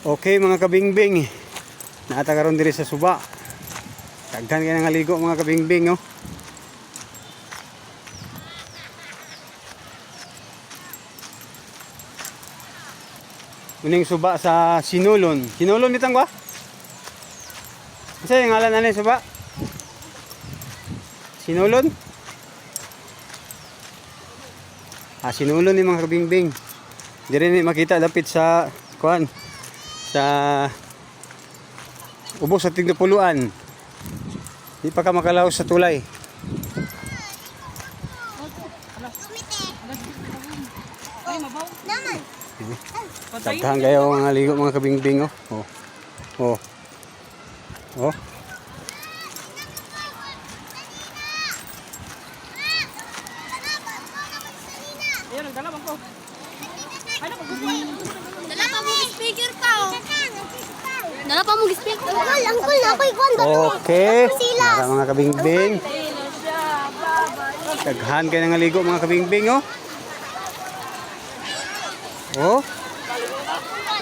Okay mga kabingbing, naata karon diri sa suba. Daghan kay nga ligo mga kabingbing oh. Uning suba sa Sinulon. Sinulon bitang ba? Sa ngalan ani suba? Sinulon? Sinulon ni mga kabingbing. Diri ni makita dapit sa kuan. Sa ubos sa tigdapuluan. Di pa ka makalaos sa tulay. Daghan kayo mga ligo mga kabingbing oh. Oh. Oh. Oh. Okay. Para mga kabingbing. Daghan kayo nga ligo mga kabingbing oh. Oh.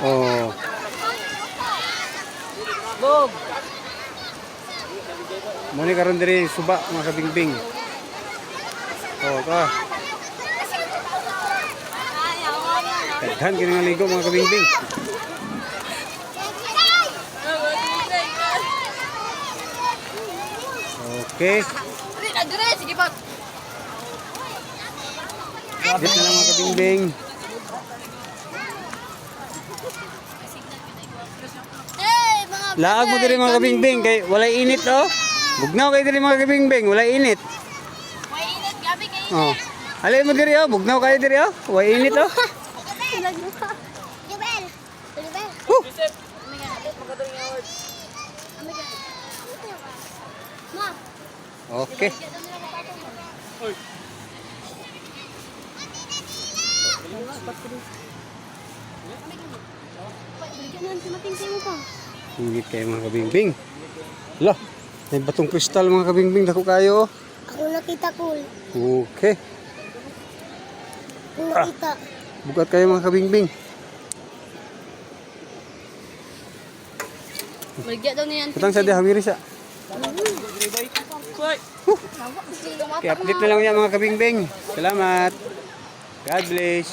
Oh. Bob. Muni karon diri suba mga kabingbing. Oh, ka. Daghan kayo nga ligo mga kabingbing. Okay. Sige pa. Dito na lang mga kabingbing. Laag mo diri mga kabingbing kay walay init oh. Bugnaw kay diri mga kabingbing, walay init. Walay init gabi kay. Oh. Alay mo diri oh, bugnaw kay diri oh. Walay init oh. Jubel. Jubel. Okay. Hindi kayo mga kabingbing. Lah, may batong kristal mga kabingbing. Dako kayo. Ako nakita ko. Okay. Ako nakita. Bukat kayo mga kabingbing. Maligya daw niyan. Katang sa dihawiri sa. Okay, update na lang yan mga kabingbing. Salamat. God bless.